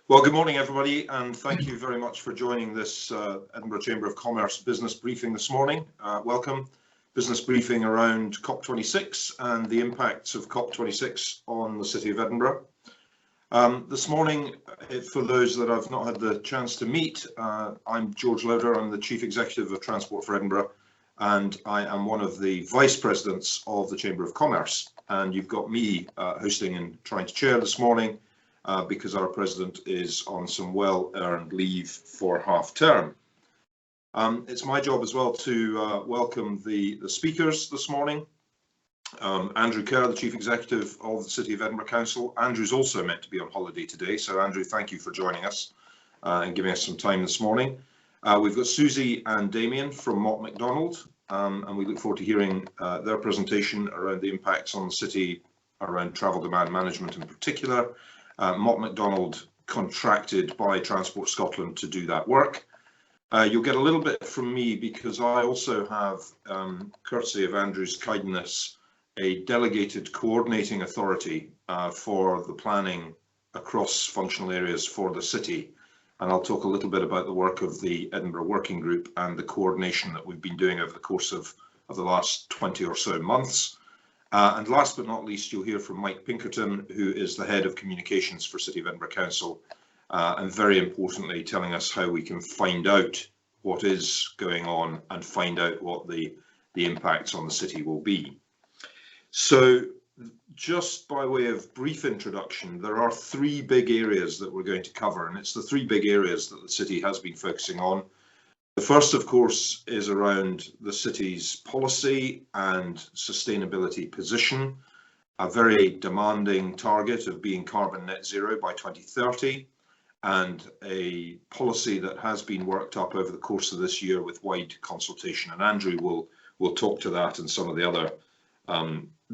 Well, good morning, everybody, and thank you very much for joining this Edinburgh Chamber of Commerce business briefing this morning. Welcome. Business briefing around COP26 and the impacts of COP26 on the City of Edinburgh. This morning, for those that I've not had the chance to meet, I'm George Lauder. I'm the Chief Executive of Transport for Edinburgh, and I am one of the Vice Presidents of the Chamber of Commerce. And you've got me hosting and trying to chair this morning because our President is on some well-earned leave for half-term. It's my job as well to welcome the speakers this morning. Andrew Kerr, the Chief Executive of the City of Edinburgh Council. Andrew's also meant to be on holiday today, so Andrew, thank you for joining us and giving us some time this morning. We've got Susie and Damien from Mott MacDonald, and we look forward to hearing their presentation around the impacts on the city around travel demand management in particular. Mott MacDonald contracted by Transport Scotland to do that work. You'll get a little bit from me because I also have, courtesy of Andrew's kindness, a delegated coordinating authority for the planning across functional areas for the city. And I'll talk a little bit about the work of the Edinburgh Working Group and the coordination that we've been doing over the course of the last 20 or so months. And last but not least, you'll hear from Mike Pinkerton, who is the Head of Communications for City of Edinburgh Council, and very importantly, telling us how we can find out what is going on and find out what the impacts on the city will be. So just by way of brief introduction, there are three big areas that we're going to cover, and it's the three big areas that the city has been focusing on. The first, of course, is around the city's policy and sustainability position, a very demanding target of being carbon net zero by 2030, and a policy that has been worked up over the course of this year with wide consultation. And Andrew will talk to that and some of the other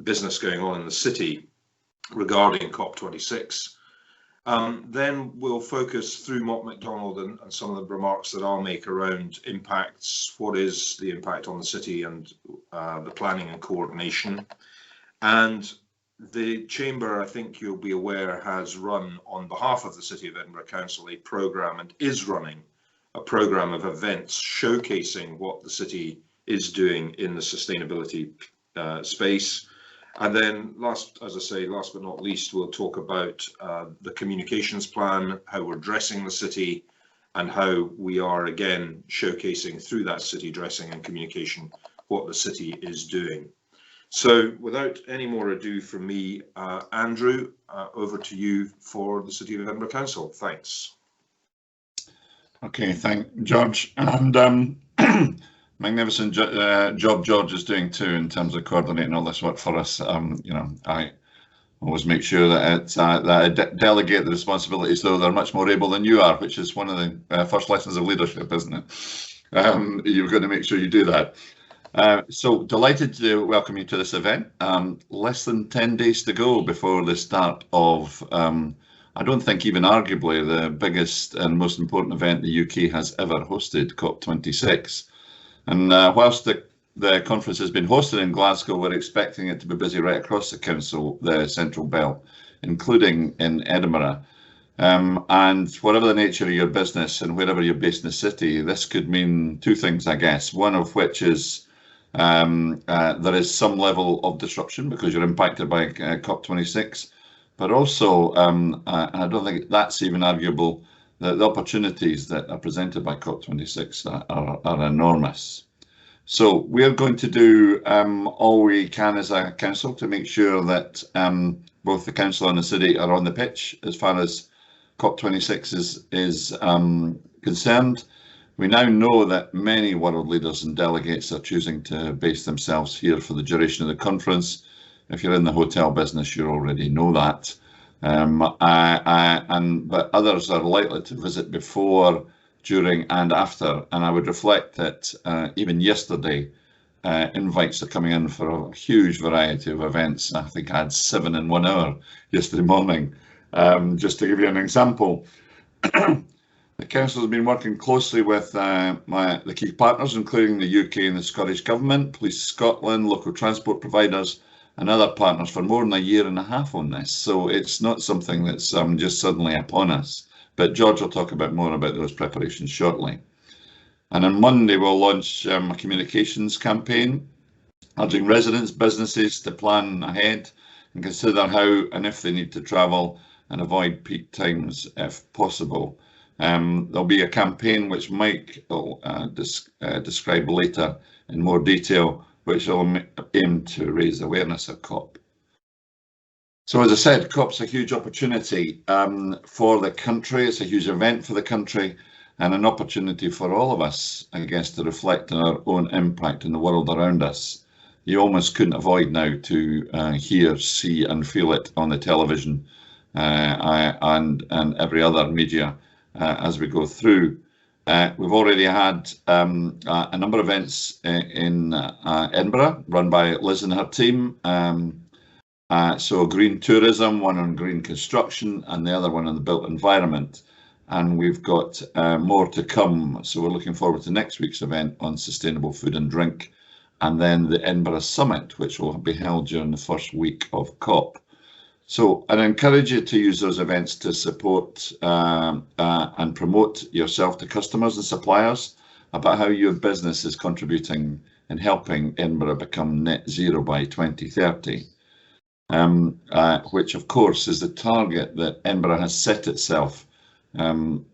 business going on in the city regarding COP26. Then we'll focus through Mott MacDonald and some of the remarks that I'll make around impacts, what is the impact on the city and the planning and coordination. And the Chamber, I think you'll be aware, has run on behalf of the City of Edinburgh Council a programme and is running a programme of events showcasing what the city is doing in the sustainability space. And then last but not least, we'll talk about the communications plan, how we're dressing the city, and how we are again showcasing through that city dressing and communication what the city is doing. So without any more ado from me, Andrew, over to you for the City of Edinburgh Council. Thanks. Okay, thank George, and magnificent job George is doing too in terms of coordinating all this work for us. You know, I always make sure that I delegate the responsibilities, though they're much more able than you are, which is one of the first lessons of leadership, isn't it? You've got to make sure you do that. So delighted to welcome you to this event. Less than 10 days to go before the start of, I don't think even arguably, the biggest and most important event the UK has ever hosted, COP26. And whilst the conference has been hosted in Glasgow, we're expecting it to be busy right across the council, the Central Belt, including in Edinburgh. And whatever the nature of your business and wherever you're based in the city, this could mean two things, I guess. One of which is there is some level of disruption because you're impacted by COP26, but also, and I don't think that's even arguable, the opportunities that are presented by COP26 are enormous. So we're going to do all we can as a council to make sure that both the council and the city are on the pitch as far as COP26 is concerned. We now know that many world leaders and delegates are choosing to base themselves here for the duration of the conference. If you're in the hotel business, you already know that. But others are likely to visit before, during and after. And I would reflect that even yesterday, invites are coming in for a huge variety of events. I think I had 7 in 1 hour yesterday morning. Just to give you an example, the council has been working closely with the key partners, including the UK and the Scottish Government, Police Scotland, local transport providers, and other partners for more than a year and a half on this. So it's not something that's just suddenly upon us. but George will talk more about those preparations shortly. And on Monday, we'll launch a communications campaign, urging residents, businesses to plan ahead and consider how and if they need to travel and avoid peak times if possible. There'll be a campaign which Mike will describe later in more detail, which will aim to raise awareness of COP. So as I said, COP's a huge opportunity for the country. It's a huge event for the country and an opportunity for all of us, I guess, to reflect on our own impact in the world around us. You almost couldn't avoid now to hear, see and feel it on the television and every other media as we go through. We've already had a number of events in Edinburgh run by Liz and her team. So green tourism, one on green construction and the other one on the built environment. And we've got more to come. So we're looking forward to next week's event on sustainable food and drink, and then the Edinburgh Summit, which will be held during the first week of COP. So I'd encourage you to use those events to support and promote yourself to customers and suppliers about how your business is contributing in helping Edinburgh become net zero by 2030. Which of course is the target that Edinburgh has set itself, and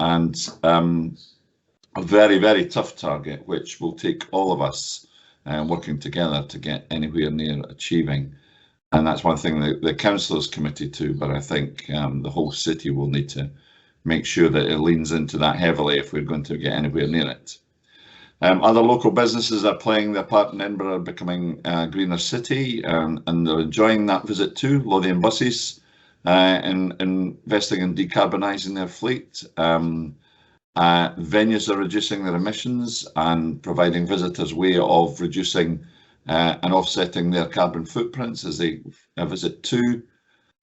a very, very tough target, which will take all of us working together to get anywhere near achieving. And that's one thing that the council is committed to, but I think the whole city will need to make sure that it leans into that heavily if we're going to get anywhere near it. Other local businesses are playing their part in Edinburgh becoming a greener city, and they're enjoying that visit too. Lothian Buses investing in decarbonising their fleet. Venues are reducing their emissions and providing visitors a way of reducing and offsetting their carbon footprints as they visit too.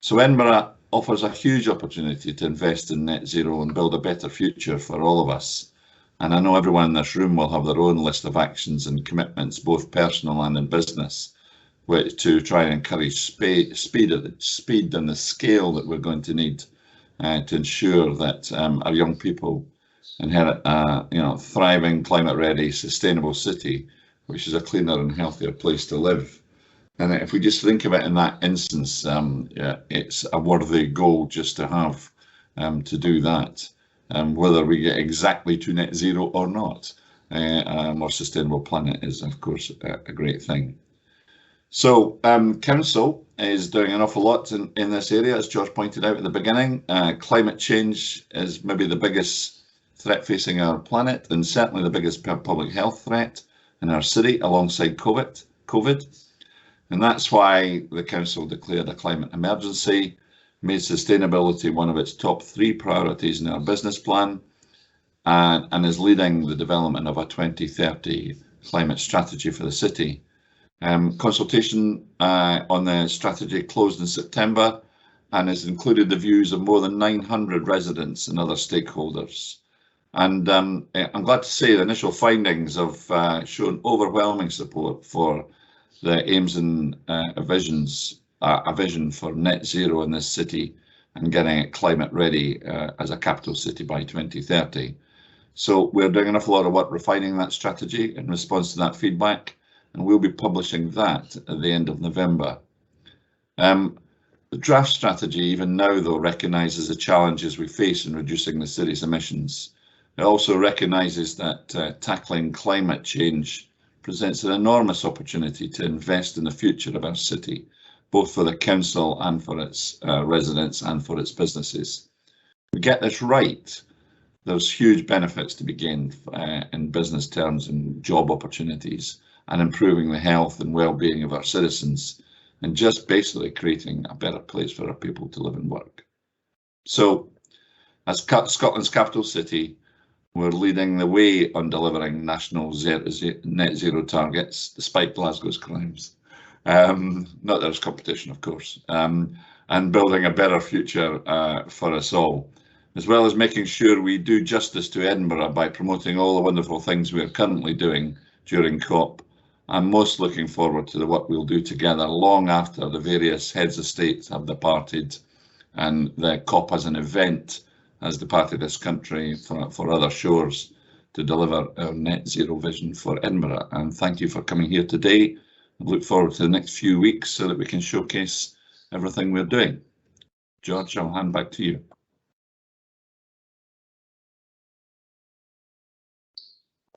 So Edinburgh offers a huge opportunity to invest in net zero and build a better future for all of us. And I know everyone in this room will have their own list of actions and commitments, both personal and in business, to try and encourage speed and the scale that we're going to need to ensure that our young people inherit a thriving, climate-ready, sustainable city, which is a cleaner and healthier place to live. And if we just think of it in that instance, it's a worthy goal just to have to do that. Whether we get exactly to net zero or not, a more sustainable planet is, of course, a great thing. So council is doing an awful lot in this area, as George pointed out at the beginning. Climate change is maybe the biggest threat facing our planet, and certainly the biggest public health threat in our city, alongside COVID. And that's why the council declared a climate emergency, made sustainability one of its top 3 priorities in our business plan, and is leading the development of a 2030 climate strategy for the city. Consultation on the strategy closed in September and has included the views of more than 900 residents and other stakeholders. And I'm glad to say the initial findings have shown overwhelming support for the aims and a vision for net zero in this city and getting it climate ready as a capital city by 2030. So we're doing an awful lot of work refining that strategy in response to that feedback, and we'll be publishing that at the end of November. The draft strategy, even now though, recognises the challenges we face in reducing the city's emissions. It also recognises that tackling climate change presents an enormous opportunity to invest in the future of our city, both for the council and for its residents and for its businesses. If we get this right, there's huge benefits to be gained in business terms and job opportunities, and improving the health and well-being of our citizens, and just basically creating a better place for our people to live and work. So, as Scotland's capital city, we're leading the way on delivering national net zero targets, despite Glasgow's crimes. Not that there's competition, of course, and building a better future for us all, as well as making sure we do justice to Edinburgh by promoting all the wonderful things we are currently doing during COP. I'm most looking forward to the work we'll do together long after the various heads of state have departed and the COP as an event as the path of this country for other shores to deliver our net zero vision for Edinburgh. And thank you for coming here today. I look forward to the next few weeks so that we can showcase everything we're doing. George, I'll hand back to you.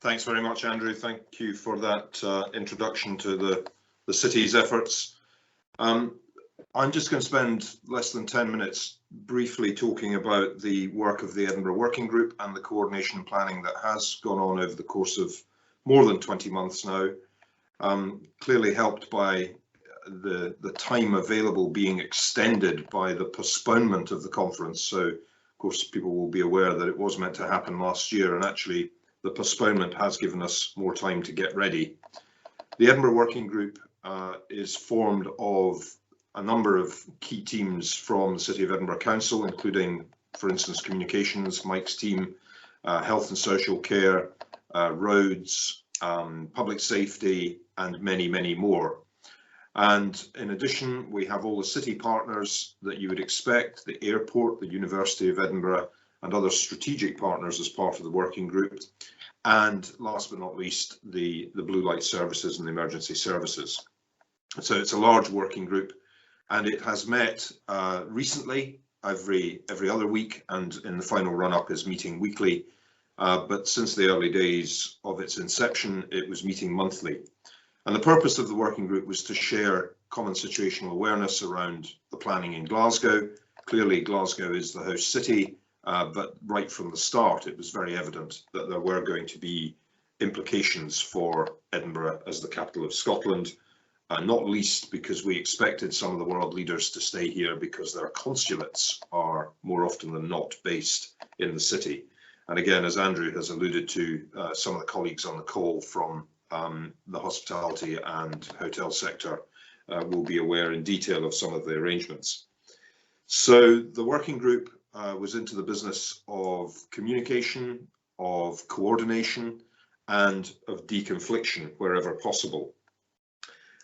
Thanks very much, Andrew. Thank you for that introduction to the city's efforts. I'm just going to spend less than 10 minutes briefly talking about the work of the Edinburgh Working Group and the coordination and planning that has gone on over the course of more than 20 months now, clearly helped by the time available being extended by the postponement of the conference. So, of course, people will be aware that it was meant to happen last year, and actually the postponement has given us more time to get ready. The Edinburgh Working Group is formed of a number of key teams from the City of Edinburgh Council, including, for instance, communications, Mike's team, health and social care, roads, public safety, and many, many more. And in addition, we have all the city partners that you would expect, the airport, the University of Edinburgh, and other strategic partners as part of the working group. And last but not least, the blue light services and the emergency services. So it's a large working group, and it has met recently every other week, and in the final run-up is meeting weekly. But since the early days of its inception, it was meeting monthly. And the purpose of the working group was to share common situational awareness around the planning in Glasgow. Clearly, Glasgow is the host city, but right from the start, it was very evident that there were going to be implications for Edinburgh as the capital of Scotland, not least because we expected some of the world leaders to stay here because their consulates are more often than not based in the city. And again, as Andrew has alluded to, some of the colleagues on the call from the hospitality and hotel sector will be aware in detail of some of the arrangements. So the working group was into the business of communication, of coordination, and of deconfliction wherever possible.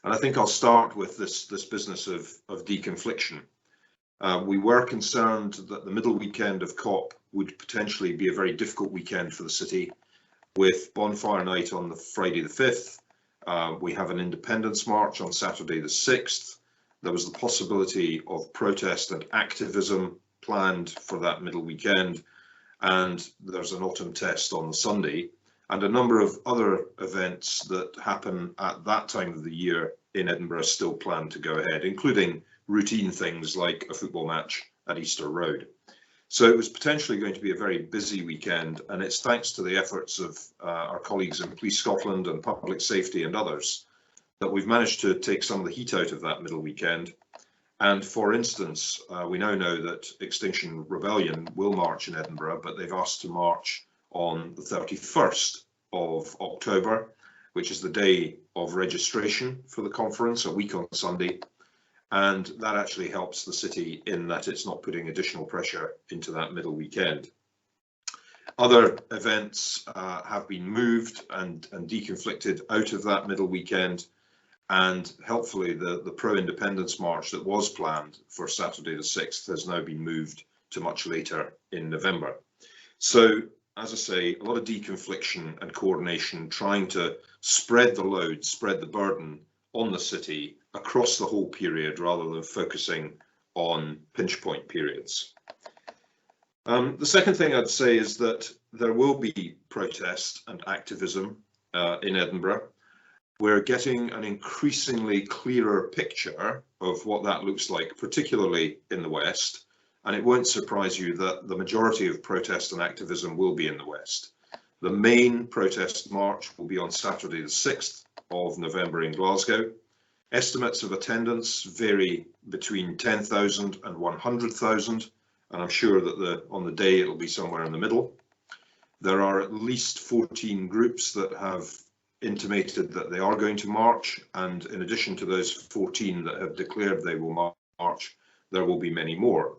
And I think I'll start with this business of deconfliction. We were concerned that the middle weekend of COP would potentially be a very difficult weekend for the city, with bonfire night on the Friday the 5th. We have an Independence March on Saturday the 6th. There was the possibility of protest and activism planned for that middle weekend, and there's an autumn test on the Sunday, and a number of other events that happen at that time of the year in Edinburgh still planned to go ahead, including routine things like a football match at Easter Road. So it was potentially going to be a very busy weekend, and it's thanks to the efforts of our colleagues in Police Scotland and Public Safety and others that we've managed to take some of the heat out of that middle weekend. And for instance, we now know that Extinction Rebellion will march in Edinburgh, but they've asked to march on the 31st of October, which is the day of registration for the conference, a week on Sunday. And that actually helps the city in that it's not putting additional pressure into that middle weekend. Other events have been moved and deconflicted out of that middle weekend. And helpfully, the pro-independence march that was planned for Saturday the 6th has now been moved to much later in November. So, as I say, a lot of deconfliction and coordination, trying to spread the load, spread the burden on the city across the whole period rather than focusing on pinch point periods. The second thing I'd say is that there will be protest and activism in Edinburgh. We're getting an increasingly clearer picture of what that looks like, particularly in the West. And it won't surprise you that the majority of protest and activism will be in the West. The main protest march will be on Saturday the 6th of November in Glasgow. Estimates of attendance vary between 10,000 and 100,000, and I'm sure that on the day it'll be somewhere in the middle. There are at least 14 groups that have intimated that they are going to march, and in addition to those 14 that have declared they will march, there will be many more.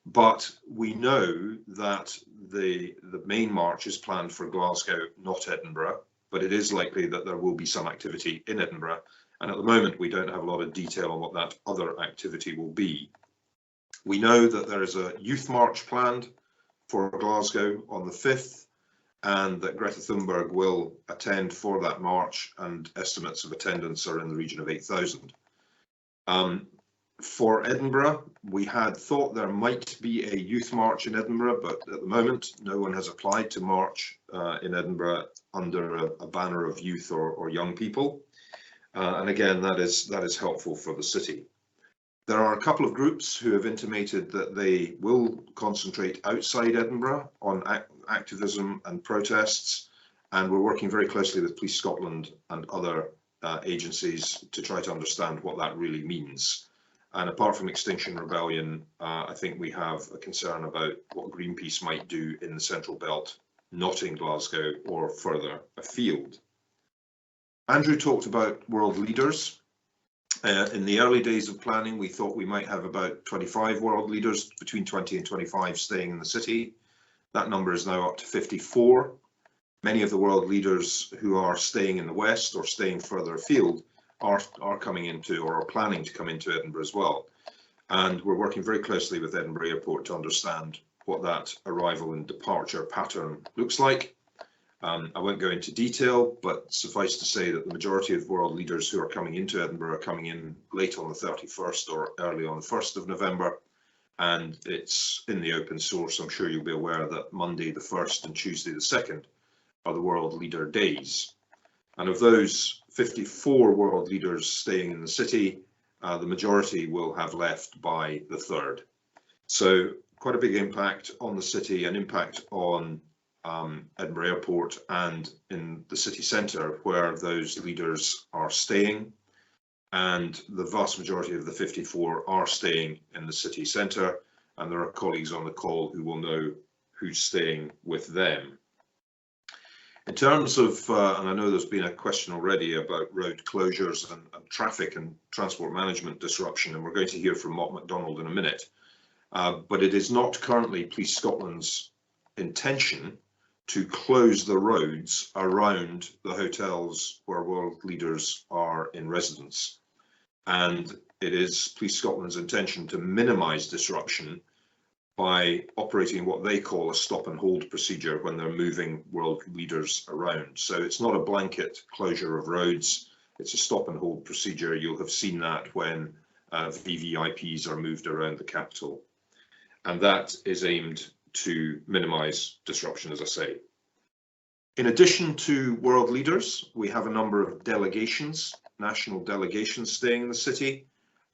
But we know that the main march is planned for Glasgow, not Edinburgh, but it is likely that there will be some activity in Edinburgh. And at the moment, we don't have a lot of detail on what that other activity will be. We know that there is a youth march planned for Glasgow on the 5th, and that Greta Thunberg will attend for that march, and estimates of attendance are in the region of 8,000. For Edinburgh, we had thought there might be a youth march in Edinburgh, but at the moment no one has applied to march in Edinburgh under a banner of youth or young people. And again, that is helpful for the city. There are a couple of groups who have intimated that they will concentrate outside Edinburgh on activism and protests, and we're working very closely with Police Scotland and other agencies to try to understand what that really means. And apart from Extinction Rebellion, I think we have a concern about what Greenpeace might do in the Central Belt, not in Glasgow or further afield. Andrew talked about world leaders. In the early days of planning, we thought we might have about 25 world leaders, between 20 and 25 staying in the city. That number is now up to 54. Many of the world leaders who are staying in the West or staying further afield are coming into, or are planning to come into, Edinburgh as well. And we're working very closely with Edinburgh Airport to understand what that arrival and departure pattern looks like. I won't go into detail, but suffice to say that the majority of world leaders who are coming into Edinburgh are coming in late on the 31st or early on the 1st of November. And it's in the open source. I'm sure you'll be aware that Monday the 1st and Tuesday the 2nd are the world leader days. And of those 54 world leaders staying in the city, the majority will have left by the 3rd. So quite a big impact on the city, an impact on Edinburgh Airport and in the city centre where those leaders are staying. And the vast majority of the 54 are staying in the city centre, and there are colleagues on the call who will know who's staying with them. In terms of, and I know there's been a question already about road closures and traffic and transport management disruption, and we're going to hear from Mott MacDonald in a minute, but it is not currently Police Scotland's intention to close the roads around the hotels where world leaders are in residence. And it is Police Scotland's intention to minimise disruption by operating what they call a stop and hold procedure when they're moving world leaders around. So it's not a blanket closure of roads, it's a stop and hold procedure. You'll have seen that when VVIPs are moved around the capital. And that is aimed to minimise disruption, as I say. In addition to world leaders, we have a number of delegations, national delegations staying in the city,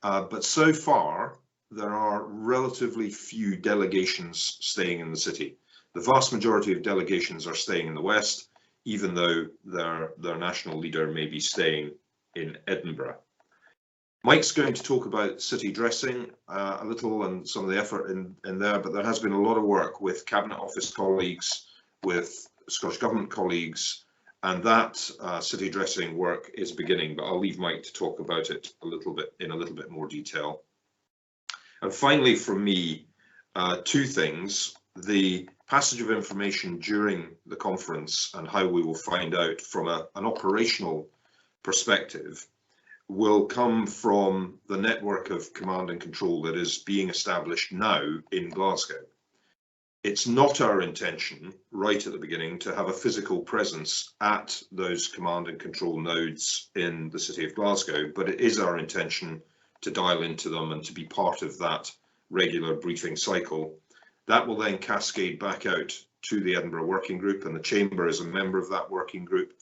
but so far there are relatively few delegations staying in the city. The vast majority of delegations are staying in the West, even though their national leader may be staying in Edinburgh. Mike's going to talk about city dressing a little and some of the effort in there, but there has been a lot of work with Cabinet Office colleagues, with Scottish Government colleagues, and that city dressing work is beginning, but I'll leave Mike to talk about it in a little bit more detail. And finally, from me, two things: the passage of information during the conference and how we will find out from an operational perspective will come from the network of command and control that is being established now in Glasgow. It's not our intention, right at the beginning, to have a physical presence at those command and control nodes in the city of Glasgow, but it is our intention to dial into them and to be part of that regular briefing cycle. That will then cascade back out to the Edinburgh Working Group, and the Chamber is a member of that working group.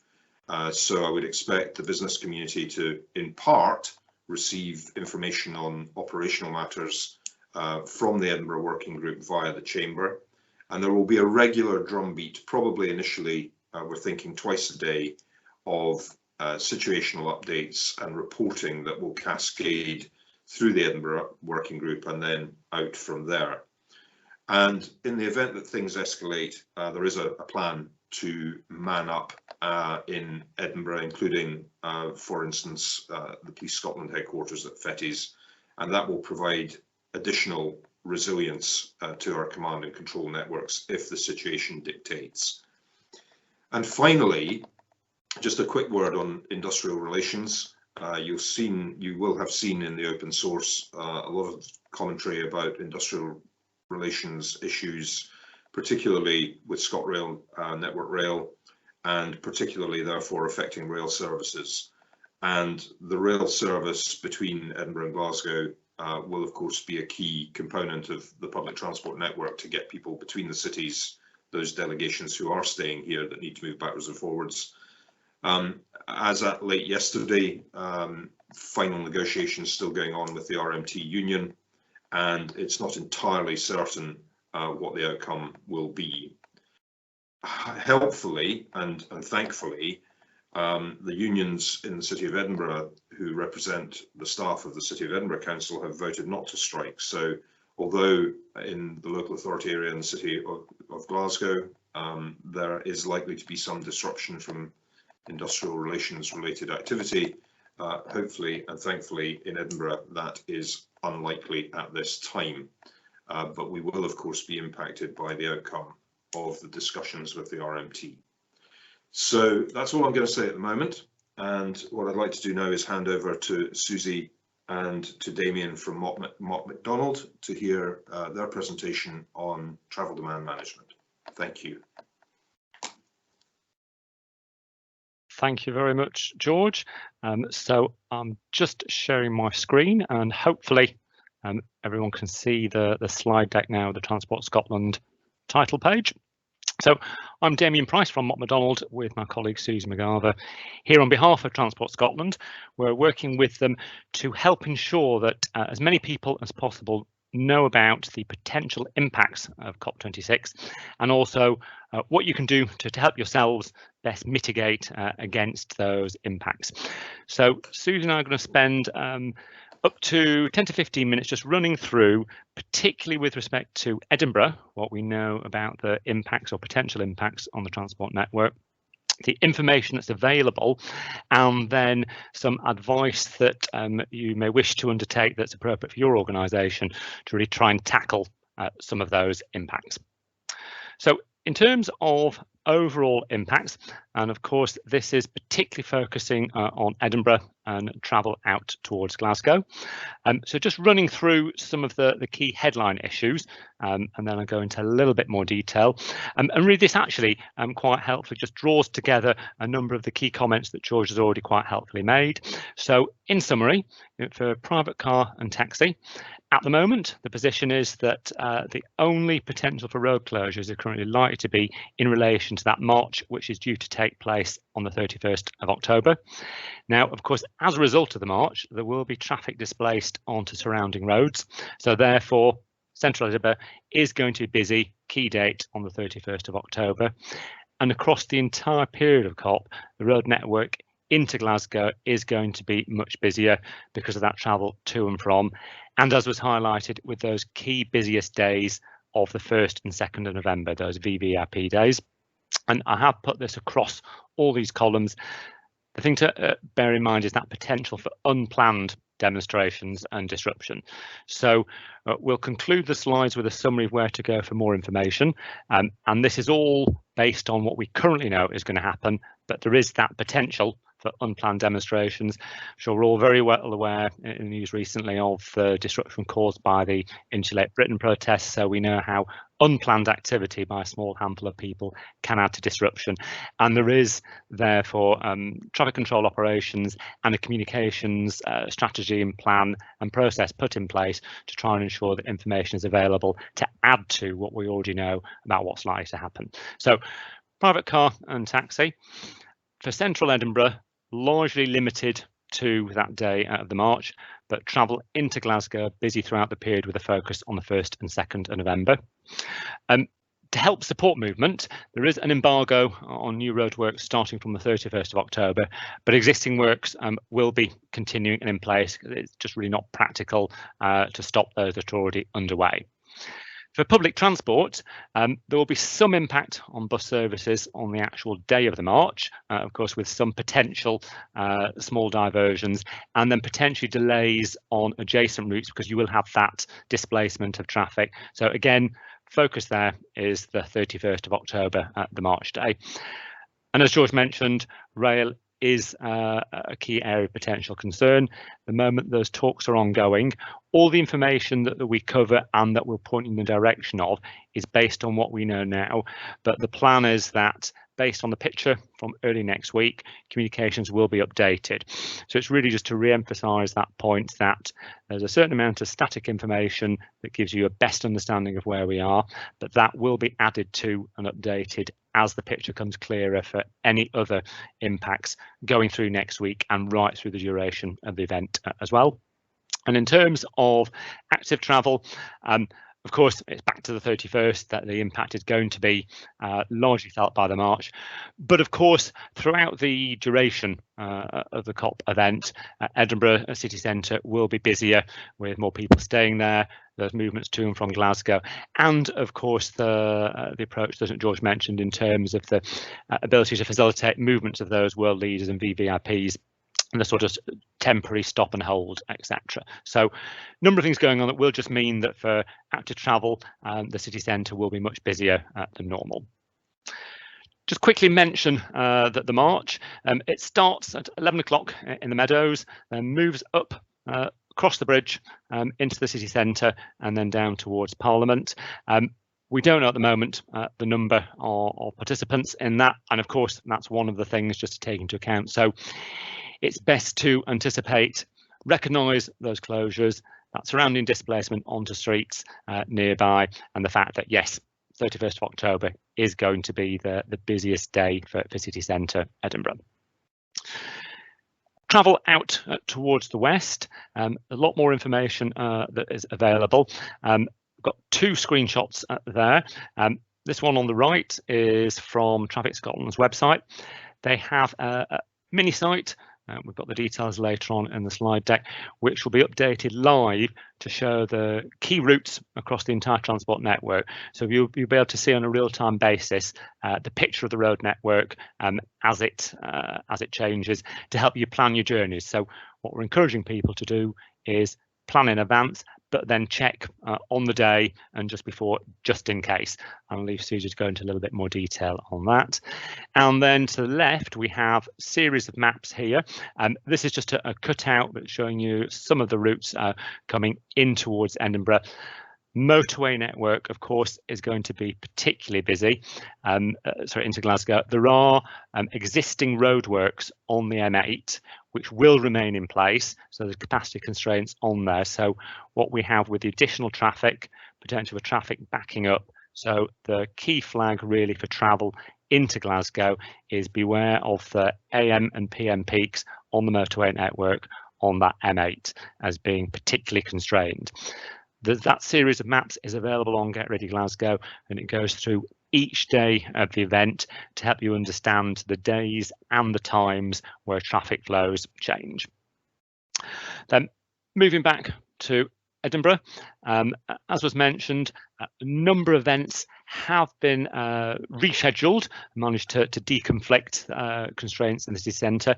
So I would expect the business community to, in part, receive information on operational matters from the Edinburgh Working Group via the Chamber. And there will be a regular drumbeat, probably initially, we're thinking twice a day, of situational updates and reporting that will cascade through the Edinburgh Working Group and then out from there. And in the event that things escalate, there is a plan to man up in Edinburgh, including, for instance, the Police Scotland headquarters at Fetties, and that will provide additional resilience to our command and control networks if the situation dictates. And finally, just a quick word on industrial relations. You will have seen in the open source a lot of commentary about industrial relations issues, particularly with ScotRail, Network Rail, and particularly therefore affecting rail services. And the rail service between Edinburgh and Glasgow will of course be a key component of the public transport network to get people between the cities, those delegations who are staying here that need to move backwards and forwards. As at late yesterday, final negotiations still going on with the RMT union, and it's not entirely certain what the outcome will be. Helpfully and thankfully, the unions in the City of Edinburgh who represent the staff of the City of Edinburgh Council have voted not to strike. So although in the local authority area in the City of Glasgow, there is likely to be some disruption from industrial relations related activity, hopefully and thankfully in Edinburgh that is unlikely at this time. But we will of course be impacted by the outcome of the discussions with the RMT. So that's all I'm going to say at the moment, and what I'd like to do now is hand over to Susie and to Damien from Mott MacDonald to hear their presentation on travel demand management. Thank you. Thank you very much, George. So I'm just sharing my screen, and hopefully everyone can see the slide deck now, the Transport Scotland title page. So I'm Damien Price from Mott MacDonald with my colleague Susie McGarver here on behalf of Transport Scotland. We're working with them to help ensure that as many people as possible know about the potential impacts of COP26 and also what you can do to help yourselves best mitigate against those impacts. So Susie and I are going to spend up to 10 to 15 minutes just running through, particularly with respect to Edinburgh, what we know about the impacts or potential impacts on the transport network, the information that's available, and then some advice that you may wish to undertake that's appropriate for your organisation to really try and tackle some of those impacts. So in terms of overall impacts, and of course this is particularly focusing on Edinburgh and travel out towards Glasgow. So just running through some of the key headline issues, and then I'll go into a little bit more detail. And really this actually quite helpfully just draws together a number of the key comments that George has already quite helpfully made. So in summary, for private car and taxi, at the moment, the position is that the only potential for road closures are currently likely to be in relation to that march, which is due to take place on the 31st of October. Now, of course, as a result of the march, there will be traffic displaced onto surrounding roads. So therefore, Central Edinburgh is going to be busy, key date on the 31st of October. And across the entire period of COP, the road network into Glasgow is going to be much busier because of that travel to and from. And as was highlighted with those key busiest days of the 1st and 2nd of November, those VVIP days. And I have put this across all these columns. The thing to bear in mind is that potential for unplanned demonstrations and disruption. So we'll conclude the slides with a summary of where to go for more information. And this is all based on what we currently know is going to happen, but there is that potential for unplanned demonstrations. I'm sure we're all very well aware in the news recently of the disruption caused by the Insulate Britain protests, so we know how unplanned activity by a small handful of people can add to disruption. And there is therefore traffic control operations and a communications strategy and plan and process put in place to try and ensure that information is available to add to what we already know about what's likely to happen. So private car and taxi. For central Edinburgh, largely limited to that day of the march, but travel into Glasgow busy throughout the period with a focus on the 1st and 2nd of November. To help support movement, there is an embargo on new roadworks starting from the 31st of October, but existing works will be continuing and in place. It's just really not practical to stop those that are already underway. For public transport, there will be some impact on bus services on the actual day of the march, of course, with some potential small diversions and then potentially delays on adjacent routes because you will have that displacement of traffic. So again, focus there is the 31st of October, the March day. And as George mentioned, rail is a key area of potential concern. The moment those talks are ongoing, all the information that we cover and that we'll point in the direction of is based on what we know now. But the plan is that based on the picture from early next week, communications will be updated. So it's really just to re-emphasise that point that there's a certain amount of static information that gives you a best understanding of where we are, but that will be added to and updated as the picture comes clearer for any other impacts going through next week and right through the duration of the event as well. And in terms of active travel, of course, it's back to the 31st that the impact is going to be largely felt by the March. But of course, throughout the duration of the COP event, Edinburgh city centre will be busier with more people staying there. There's movements to and from Glasgow, and of course the approach that St George mentioned in terms of the ability to facilitate movements of those world leaders and VVIPs, and the sort of temporary stop and hold, etc. So a number of things going on that will just mean that for active travel, the city centre will be much busier than normal. Just quickly mention that the march, it starts at 11 o'clock in the Meadows and moves up across the bridge into the city centre and then down towards Parliament. We don't know at the moment the number of participants in that, and of course that's one of the things just to take into account. So it's best to anticipate, recognise those closures, that surrounding displacement onto streets nearby, and the fact that yes, 31st of October is going to be the busiest day for city centre Edinburgh. Travel out towards the west, a lot more information that is available. We've got two screenshots there. This one on the right is from Traffic Scotland's website. They have a mini site. We've got the details later on in the slide deck, which will be updated live to show the key routes across the entire transport network. So you'll be able to see on a real-time basis the picture of the road network as it changes to help you plan your journeys. So what we're encouraging people to do is plan in advance, but then check on the day and just before, just in case. I'll leave Susie to go into a little bit more detail on that. And then to the left, we have a series of maps here. This is just a cutout that's showing you some of the routes coming in towards Edinburgh. Motorway network, of course, is going to be particularly busy. Into Glasgow. There are existing roadworks on the M8, which will remain in place. So there's capacity constraints on there. So what we have with the additional traffic, potential for traffic backing up. So the key flag really for travel into Glasgow is beware of the AM and PM peaks on the motorway network on that M8 as being particularly constrained. That series of maps is available on Get Ready Glasgow, and it goes through each day of the event to help you understand the days and the times where traffic flows change. Then moving back to Edinburgh, as was mentioned, a number of events have been rescheduled, managed to deconflict constraints in the city centre,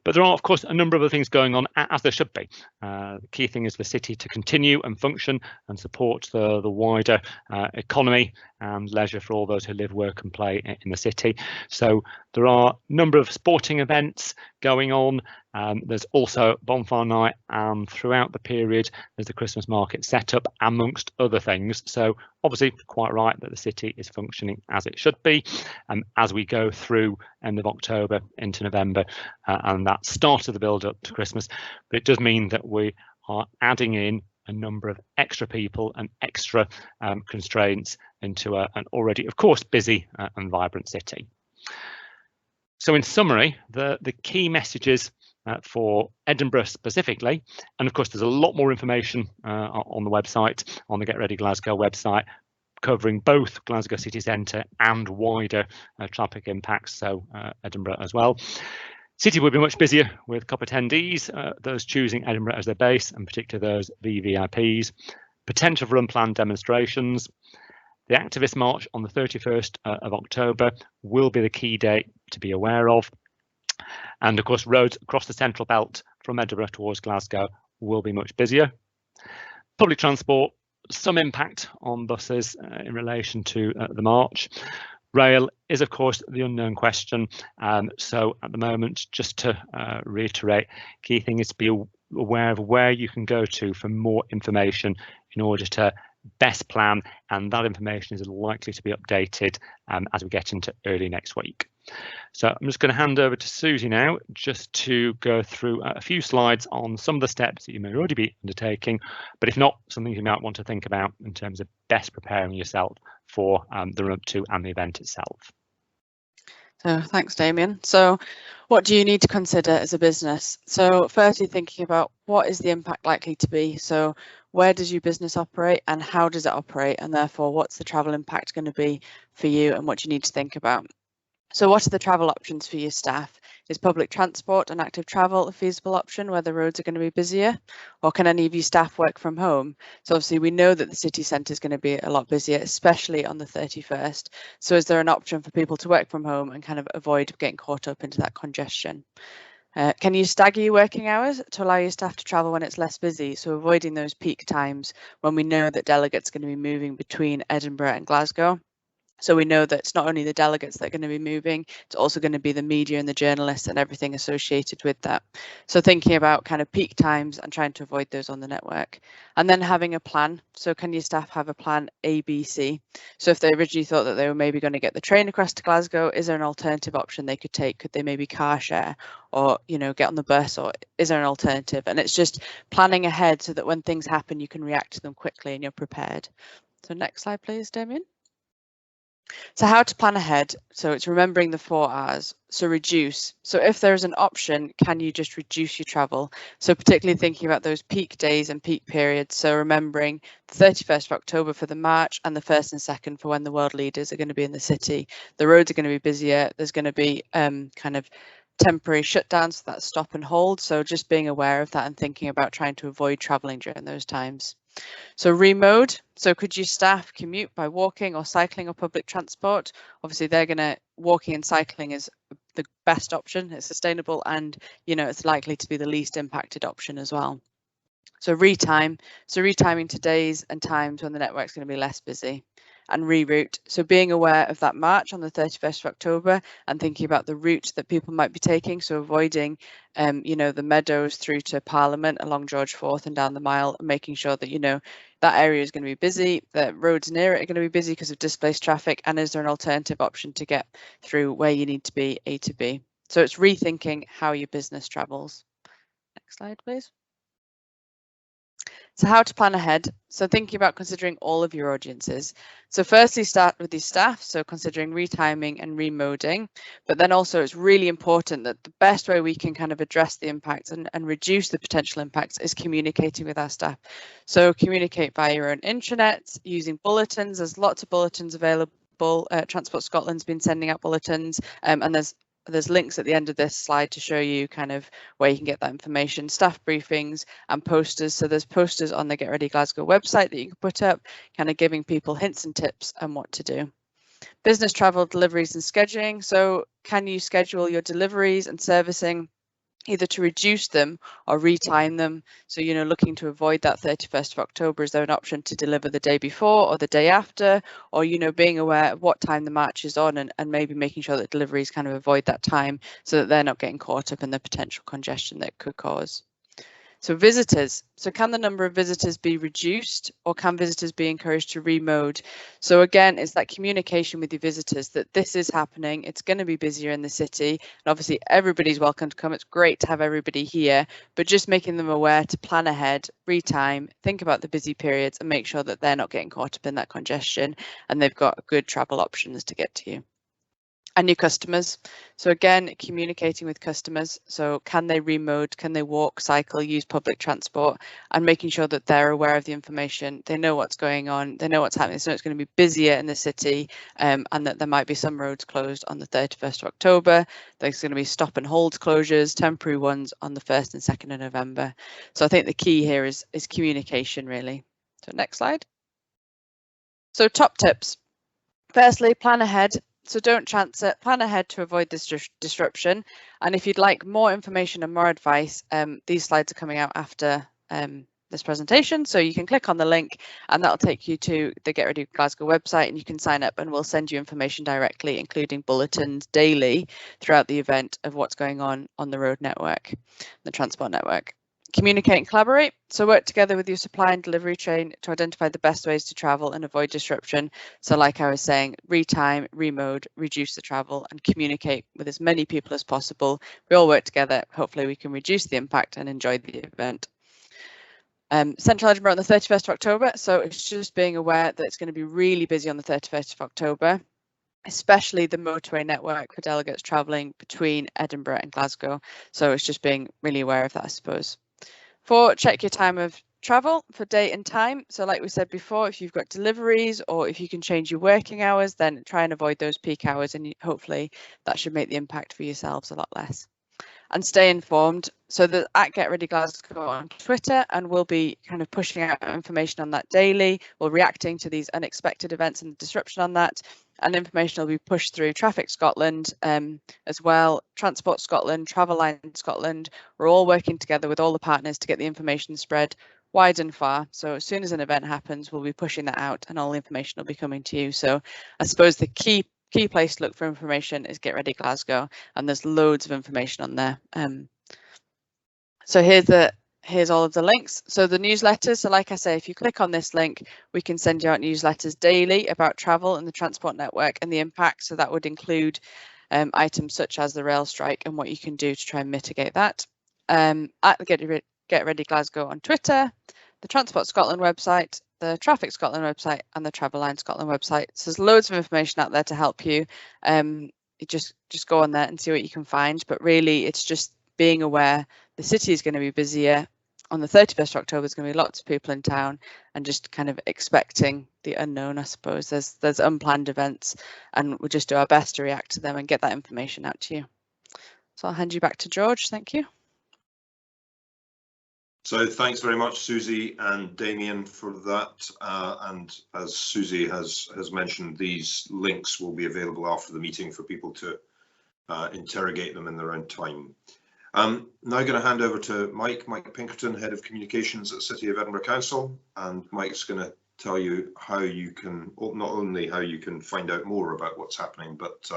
but there are of course a number of other things going on, as there should be. The key thing is for the city to continue and function and support the wider economy and leisure for all those who live, work and play in the city. So there are a number of sporting events going on. There's also bonfire night, and throughout the period there's the Christmas market set up amongst other things. So obviously quite right that the city is functioning as it should be as we go through end of October into November and that start of the build up to Christmas. But it does mean that we are adding in a number of extra people and extra constraints into an already, of course, busy and vibrant city. So in summary, the key messages for Edinburgh specifically, and of course there's a lot more information on the website, on the Get Ready Glasgow website, covering both Glasgow city centre and wider traffic impacts, so Edinburgh as well. City will be much busier with COP attendees, those choosing Edinburgh as their base, and particularly those VVIPs. Potential for unplanned demonstrations. The activist march on the 31st of October will be the key date to be aware of. And of course, roads across the central belt from Edinburgh towards Glasgow will be much busier. Public transport, some impact on buses in relation to the march. Rail is, of course, the unknown question. So at the moment, just to reiterate, key thing is to be aware of where you can go to for more information in order to best plan, and that information is likely to be updated as we get into early next week. So I'm just going to hand over to Susie now, just to go through a few slides on some of the steps that you may already be undertaking, but if not, something you might want to think about in terms of best preparing yourself for the run up to and the event itself. So thanks, Damien. So what do you need to consider as a business? So firstly, thinking about what is the impact likely to be? So where does your business operate and how does it operate? And therefore, what's the travel impact going to be for you and what you need to think about? So what are the travel options for your staff? Is public transport and active travel a feasible option where the roads are going to be busier? Or can any of you staff work from home? So obviously we know that the city centre is going to be a lot busier, especially on the 31st. So is there an option for people to work from home and kind of avoid getting caught up into that congestion? Can you stagger your working hours to allow your staff to travel when it's less busy? So avoiding those peak times when we know that delegates are going to be moving between Edinburgh and Glasgow. So we know that it's not only the delegates that are going to be moving, it's also going to be the media and the journalists and everything associated with that. So thinking about kind of peak times and trying to avoid those on the network. And then having a plan. So can your staff have a plan A, B, C? So if they originally thought that they were maybe going to get the train across to Glasgow, is there an alternative option they could take? Could they maybe car share or, you know, get on the bus, or is there an alternative? And it's just planning ahead so that when things happen, you can react to them quickly and you're prepared. So next slide, please, Damien. So how to plan ahead. So it's remembering the 4 R's. So reduce. So if there is an option, can you just reduce your travel? So particularly thinking about those peak days and peak periods. So remembering the 31st of October for the march and the 1st and 2nd for when the world leaders are going to be in the city. The roads are going to be busier. There's going to be kind of temporary shutdowns, that stop and hold. So just being aware of that and thinking about trying to avoid traveling during those times. So remode. So could you staff commute by walking or cycling or public transport? Obviously they're going to, walking and cycling is the best option. It's sustainable and, you know, it's likely to be the least impacted option as well. So retime. So retiming to days and times when the network's going to be less busy. And reroute. So being aware of that march on the 31st of October and thinking about the route that people might be taking. So avoiding, you know, the meadows through to Parliament along George Forth and down the Mile, and making sure that, you know, that area is going to be busy, the roads near it are going to be busy because of displaced traffic. And is there an alternative option to get through where you need to be, A to B? So it's rethinking how your business travels. Next slide, please. So how to plan ahead. So thinking about considering all of your audiences. So firstly, start with your staff. So considering retiming and remoding, but then also it's really important that the best way we can kind of address the impacts and reduce the potential impacts is communicating with our staff. So communicate via your own intranet, using bulletins. There's lots of bulletins available. Transport Scotland's been sending out bulletins, and there's links at the end of this slide to show you kind of where you can get that information, staff briefings and posters. So there's posters on the Get Ready Glasgow website that you can put up, kind of giving people hints and tips on what to do. Business travel deliveries and scheduling. So can you schedule your deliveries and servicing either to reduce them or retime them? So, you know, looking to avoid that 31st of October, is there an option to deliver the day before or the day after? Or, you know, being aware of what time the march is on and maybe making sure that deliveries kind of avoid that time so that they're not getting caught up in the potential congestion that could cause. So visitors. So can the number of visitors be reduced, or can visitors be encouraged to remode? So again, it's that communication with your visitors that this is happening. It's going to be busier in the city. And obviously everybody's welcome to come. It's great to have everybody here, but just making them aware to plan ahead, retime, think about the busy periods and make sure that they're not getting caught up in that congestion and they've got good travel options to get to you. And your customers. So again, communicating with customers. So can they remode, can they walk, cycle, use public transport, and making sure that they're aware of the information. They know what's going on, they know what's happening. So it's going to be busier in the city, and that there might be some roads closed on the 31st of October. There's going to be stop and hold closures, temporary ones on the 1st and 2nd of November. So I think the key here is communication really. So next slide. So top tips. Firstly, plan ahead. So don't chance it, plan ahead to avoid this disruption. And if you'd like more information and more advice, these slides are coming out after this presentation. So you can click on the link and that'll take you to the Get Ready Glasgow website and you can sign up and we'll send you information directly, including bulletins daily throughout the event of what's going on the road network, the transport network. Communicate and collaborate. So work together with your supply and delivery chain to identify the best ways to travel and avoid disruption. So like I was saying, retime, remode, reduce the travel and communicate with as many people as possible. We all work together. Hopefully we can reduce the impact and enjoy the event. Central Edinburgh on the 31st of October. So it's just being aware that it's going to be really busy on the 31st of October, especially the motorway network for delegates travelling between Edinburgh and Glasgow. So it's just being really aware of that, I suppose. 4, check your time of travel for date and time. So like we said before, if you've got deliveries or if you can change your working hours, then try and avoid those peak hours, and hopefully that should make the impact for yourselves a lot less. And stay informed. So the @GetReadyGlasgow on Twitter, and we'll be kind of pushing out information on that daily. We're reacting to these unexpected events and the disruption on that. And information will be pushed through Traffic Scotland as well, Transport Scotland, Travel Line Scotland. We're all working together with all the partners to get the information spread wide and far. So as soon as an event happens, we'll be pushing that out and all the information will be coming to you. So I suppose the key place to look for information is Get Ready Glasgow, and there's loads of information on there. So here's all of the links. So the newsletters, so like I say, if you click on this link, we can send you out newsletters daily about travel and the transport network and the impact. So that would include items such as the rail strike and what you can do to try and mitigate that. At the Get Ready Glasgow on Twitter, the Transport Scotland website, the Traffic Scotland website and the Travel Line Scotland website. So there's loads of information out there to help you. Just go on there and see what you can find. But really, it's just being aware the city is going to be busier. On the 31st of October, there's going to be lots of people in town, and just kind of expecting the unknown, I suppose. There's unplanned events, and we'll just do our best to react to them and get that information out to you. So I'll hand you back to George. Thank you. So thanks very much, Susie and Damien, for that. And as Susie has mentioned, these links will be available after the meeting for people to interrogate them in their own time. Now going to hand over to Mike Pinkerton, Head of Communications at City of Edinburgh Council, and Mike's going to tell you how you can, not only how you can find out more about what's happening, but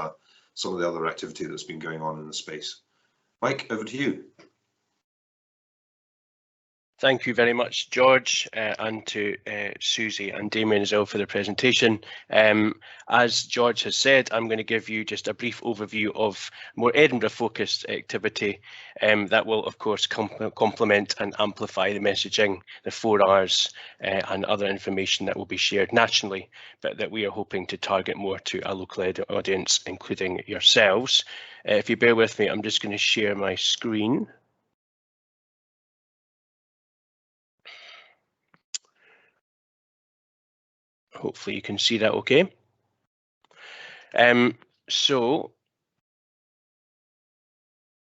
some of the other activity that's been going on in the space. Mike, over to you. Thank you very much, George, and to Susie and Damien as well for the presentation. As George has said, I'm going to give you just a brief overview of more Edinburgh-focused activity that will, of course, complement and amplify the messaging, the 4 Rs and other information that will be shared nationally, but that we are hoping to target more to a local audience, including yourselves. If you bear with me, I'm just going to share my screen. Hopefully you can see that okay. So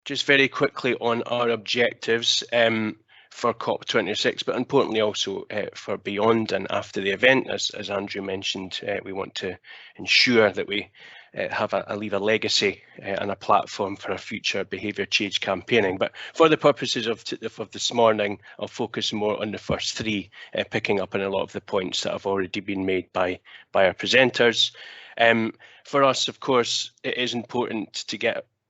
just very quickly on our objectives for COP26, but importantly also for beyond and after the event. As Andrew mentioned, we want to ensure that we leave a legacy and a platform for our future behaviour change campaigning. But for the purposes of this morning, I'll focus more on the first 3, picking up on a lot of the points that have already been made by our presenters. For us, of course, it is important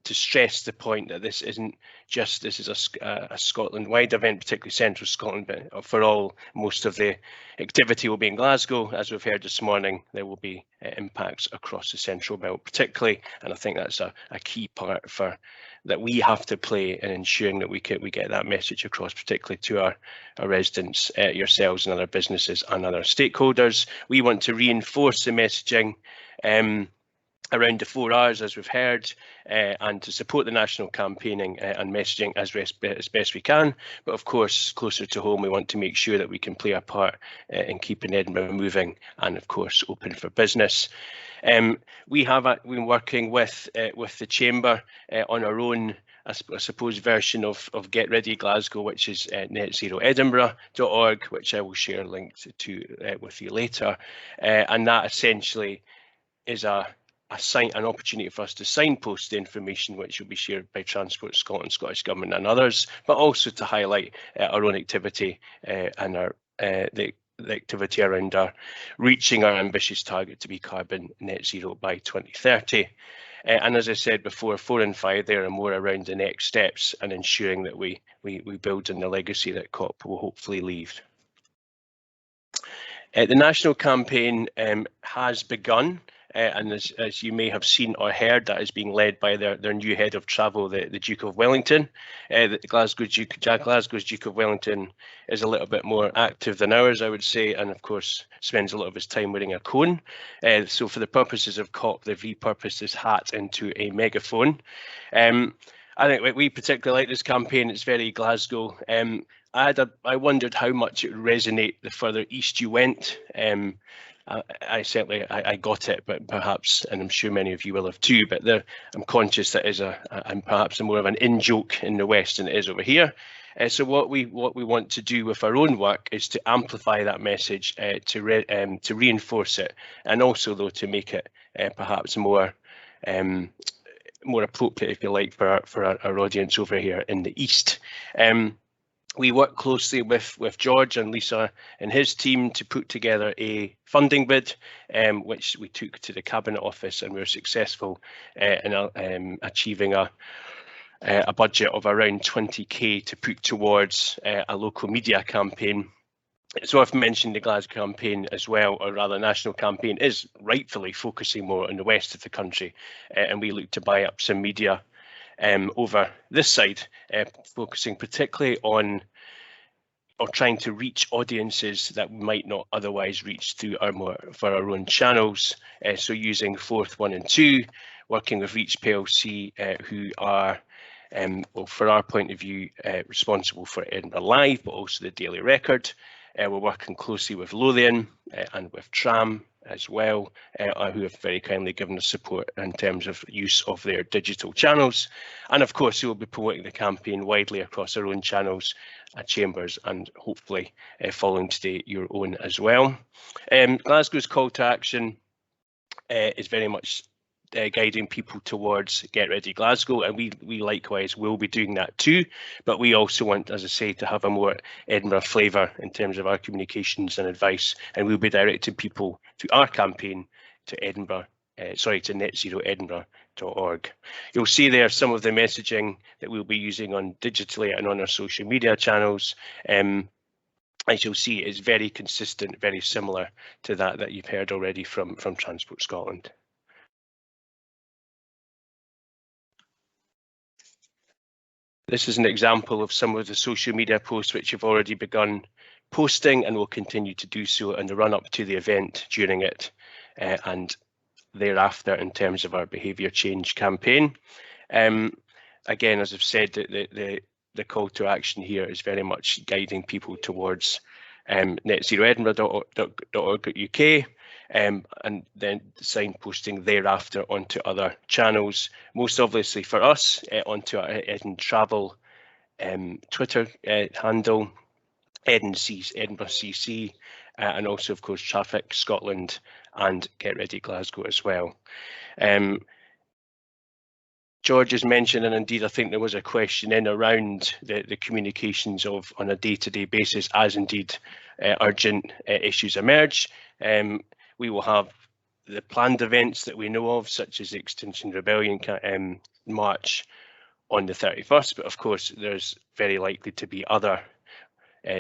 to stress the point that this isn't just, this is a Scotland-wide event, particularly Central Scotland, but for all, most of the activity will be in Glasgow. As we've heard this morning, there will be impacts across the Central Belt particularly, and I think that's a key part that we have to play in ensuring that we get that message across, particularly to our residents, yourselves and other businesses and other stakeholders. We want to reinforce the messaging around the 4 Rs, as we've heard, and to support the national campaigning and messaging as best we can. But of course, closer to home, we want to make sure that we can play our part in keeping Edinburgh moving and, of course, open for business. We have been working with the Chamber on our own, I suppose, version of Get Ready Glasgow, which is netzeroedinburgh.org, which I will share a link to with you later. And that essentially is an opportunity for us to signpost the information which will be shared by Transport Scotland, Scottish Government and others, but also to highlight our own activity and the activity around reaching our ambitious target to be carbon net zero by 2030. And as I said before, 4 and 5 there are more around the next steps and ensuring that we build on the legacy that COP will hopefully leave. The national campaign has begun, and as you may have seen or heard, that is being led by their new head of travel, the Duke of Wellington. Glasgow's Duke of Wellington is a little bit more active than ours, I would say, and of course spends a lot of his time wearing a cone. So for the purposes of COP, they've repurposed his hat into a megaphone. I think we particularly like this campaign. It's very Glasgow. I wondered how much it would resonate the further east you went. I certainly got it, but perhaps, and I'm sure many of you will have too, but I'm conscious that is I'm perhaps more of an in-joke in the west than it is over here. So what we want to do with our own work is to amplify that message, to reinforce it, and also though to make it perhaps more appropriate, if you like, for our audience over here in the east. We work closely with George and Lisa and his team to put together a funding bid, which we took to the Cabinet Office, and we were successful in achieving a budget of around 20k to put towards a local media campaign. It's worth mentioning the Glasgow campaign as well, or rather national campaign, is rightfully focusing more on the west of the country, and we look to buy up some media over this side, focusing particularly on or trying to reach audiences that we might not otherwise reach through our own channels. So using Forth 1 and 2, working with Reach PLC, who are, well, for our point of view, responsible for Edinburgh Live, but also the Daily Record. We're working closely with Lothian and with Tram as well, who have very kindly given us support in terms of use of their digital channels. And of course, we will be promoting the campaign widely across our own channels, chambers, and hopefully following today your own as well. Glasgow's call to action is very much guiding people towards Get Ready Glasgow, and we likewise will be doing that too, but we also want, as I say, to have a more Edinburgh flavour in terms of our communications and advice, and we'll be directing people to our campaign to Edinburgh, to netzeroedinburgh.org. You'll see there some of the messaging that we'll be using on digitally and on our social media channels. As you'll see, it's very consistent, very similar to that you've heard already from Transport Scotland. This is an example of some of the social media posts which have already begun posting and will continue to do so in the run up to the event, during it, and thereafter in terms of our behaviour change campaign. Again, as I've said, the call to action here is very much guiding people towards netzeroedinburgh.org.uk, and then signposting thereafter onto other channels, most obviously for us onto our Edin Travel Twitter handle, Edinburgh CC, and also of course Traffic Scotland and Get Ready Glasgow as well. George has mentioned, and indeed I think there was a question in around the communications on a day-to-day basis, as indeed urgent issues emerge. We will have the planned events that we know of, such as the Extinction Rebellion March on the 31st, but of course there's very likely to be other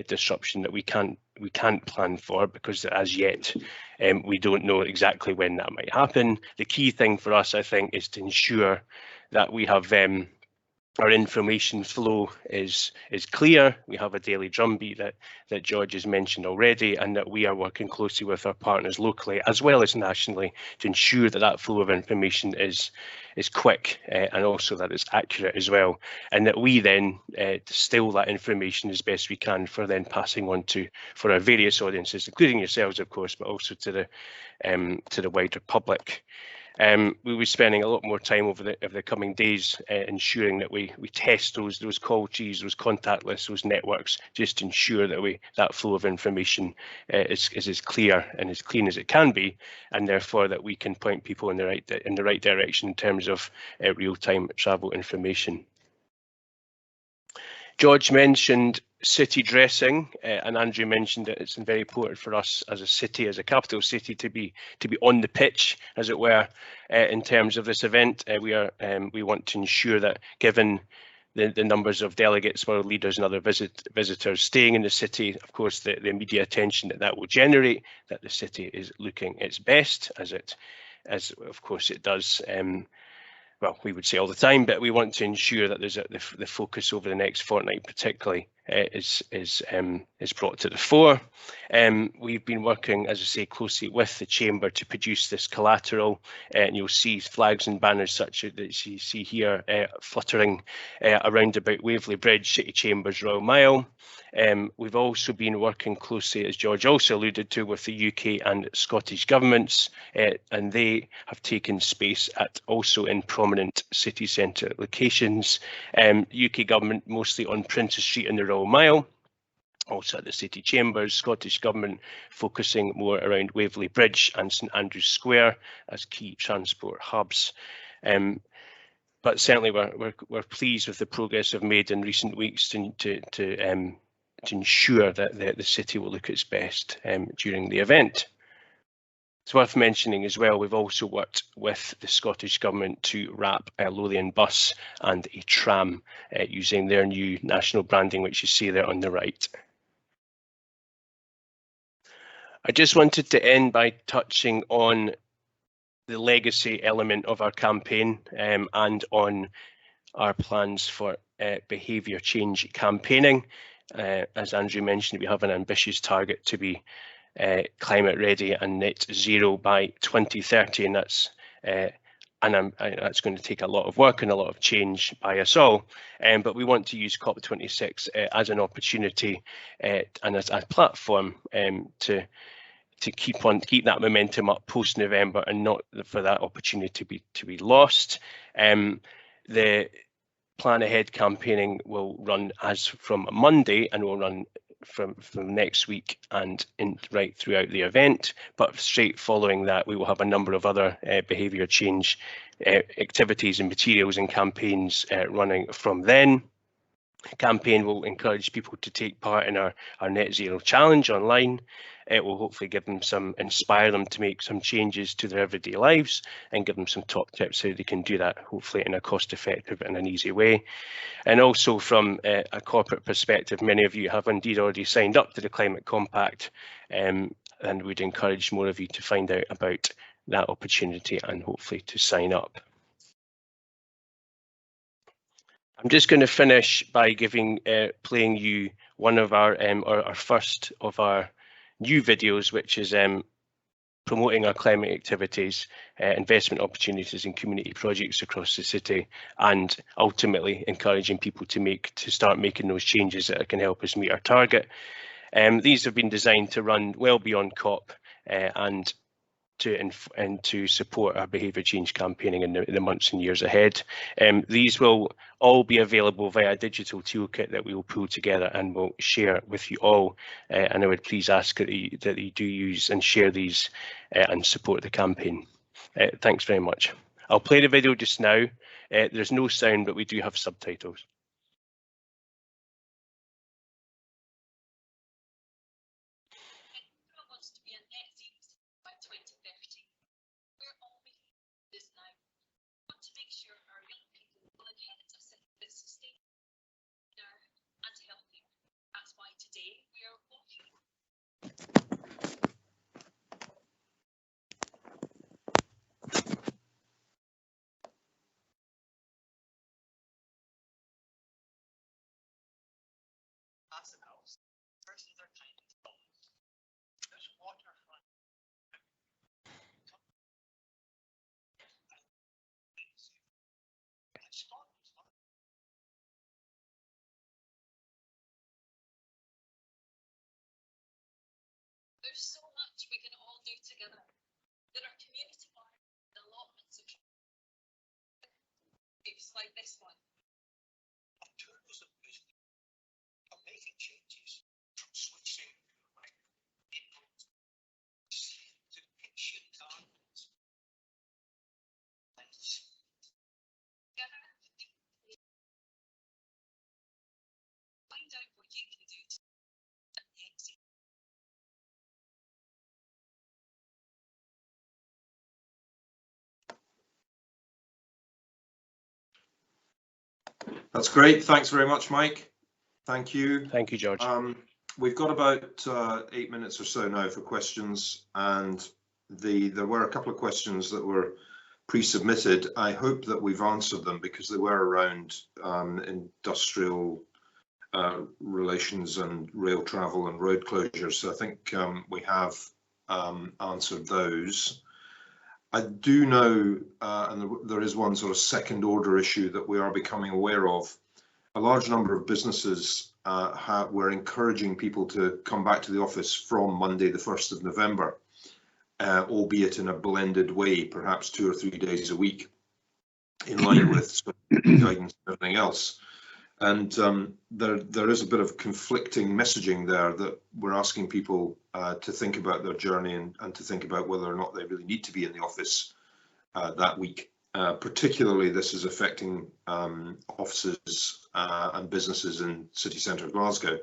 disruption that we can't plan for, because as yet we don't know exactly when that might happen. The key thing for us, I think, is to ensure that we have our information flow is clear. We have a daily drumbeat that George has mentioned already, and that we are working closely with our partners locally as well as nationally to ensure that that flow of information is quick and also that it's accurate as well, and that we then distill that information as best we can for then passing on for our various audiences, including yourselves, of course, but also to the wider public. We'll be spending a lot more time over the coming days ensuring that we test those call trees, those contact lists, those networks, just to ensure that that flow of information is as clear and as clean as it can be, and therefore that we can point people in the right direction in terms of real-time travel information. George mentioned city dressing, and Andrew mentioned that it's very important for us as a city, as a capital city, to be on the pitch, as it were, in terms of this event. We want to ensure that, given the numbers of delegates, world leaders and other visitors staying in the city, of course, the media attention that will generate, that the city is looking its best, as of course it does. Well, we would say all the time, but we want to ensure that there's the focus over the next fortnight, particularly, is brought to the fore. We've been working, as I say, closely with the Chamber to produce this collateral, and you'll see flags and banners such that you see here fluttering around about Waverley Bridge, City Chambers, Royal Mile. We've also been working closely, as George also alluded to, with the UK and Scottish governments, and they have taken space also in prominent city centre locations. UK government mostly on Princes Street and the Royal Mile, also at the City Chambers. Scottish government focusing more around Waverley Bridge and St Andrew's Square as key transport hubs. But certainly we're pleased with the progress we've made in recent weeks to ensure that the city will look its best during the event. It's worth mentioning as well, we've also worked with the Scottish Government to wrap a Lothian bus and a tram using their new national branding, which you see there on the right. I just wanted to end by touching on the legacy element of our campaign and on our plans for behaviour change campaigning. As Andrew mentioned, we have an ambitious target to be climate ready and net zero by 2030, and that's going to take a lot of work and a lot of change by us all. But we want to use COP26 as an opportunity and as a platform to keep that momentum up post November, and not for that opportunity to be lost. The Plan Ahead campaigning will run as from Monday, and will run from next week and right throughout the event. But straight following that, we will have a number of other behaviour change activities and materials and campaigns running from then. The campaign will encourage people to take part in our net zero challenge online. It will hopefully inspire them to make some changes to their everyday lives, and give them some top tips how they can do that, hopefully in a cost-effective and an easy way. And also from a corporate perspective, many of you have indeed already signed up to the Climate Compact, and we'd encourage more of you to find out about that opportunity and hopefully to sign up. I'm just going to finish by playing you one of our first of our new videos, which is promoting our climate activities, investment opportunities and community projects across the city, and ultimately encouraging people to start making those changes that can help us meet our target. These have been designed to run well beyond COP and to support our behaviour change campaigning in the months and years ahead. These will all be available via a digital toolkit that we will pull together and will share with you all. And I would please ask that you do use and share these and support the campaign. Thanks very much. I'll play the video just now. There's no sound, but we do have subtitles. There's so much we can all do together. There are community allotments of groups like this one. Tourism are making changes from switching inputs to kitchen gardens. Find out what you can do That's great. Thanks very much, Mike. Thank you. Thank you, George. We've got about 8 minutes or so now for questions, and there were a couple of questions that were pre-submitted. I hope that we've answered them because they were around industrial relations and rail travel and road closures. So I think we have answered those. I do know, and there is one sort of second order issue that we are becoming aware of. A large number of businesses were encouraging people to come back to the office from Monday, the 1st of November, albeit in a blended way, perhaps 2 or 3 days a week, in line with guidance and everything else. And there is a bit of conflicting messaging there that we're asking people to think about their journey and to think about whether or not they really need to be in the office that week. Particularly, this is affecting offices and businesses in city centre Glasgow.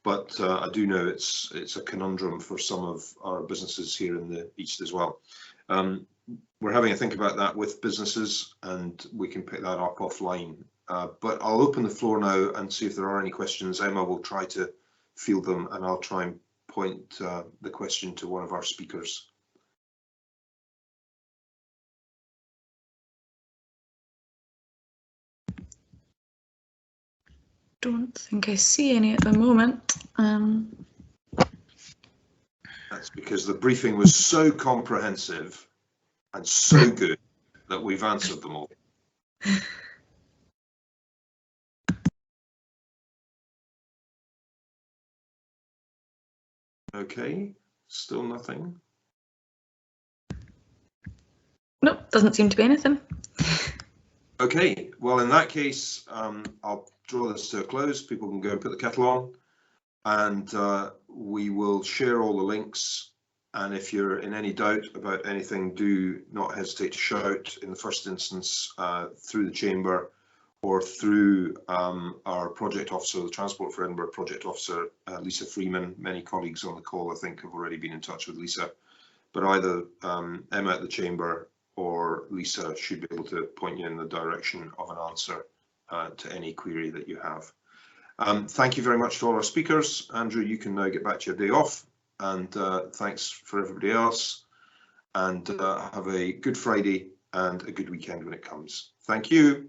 But I do know it's a conundrum for some of our businesses here in the East as well. We're having a think about that with businesses, and we can pick that up offline. But I'll open the floor now and see if there are any questions. Emma will try to field them, and I'll try and point the question to one of our speakers. Don't think I see any at the moment. That's because the briefing was so comprehensive and so good that we've answered them all. Okay, still nothing. Nope, doesn't seem to be anything. Okay, well, in that case, I'll draw this to a close. People can go and put the kettle on, and we will share all the links. And if you're in any doubt about anything, do not hesitate to shout in the first instance through the chamber or through our project officer, the Transport for Edinburgh project officer, Lisa Freeman. Many colleagues on the call, I think, have already been in touch with Lisa, but either Emma at the chamber or Lisa should be able to point you in the direction of an answer to any query that you have. Thank you very much to all our speakers. Andrew, you can now get back to your day off, and thanks for everybody else, and have a good Friday and a good weekend when it comes. Thank you.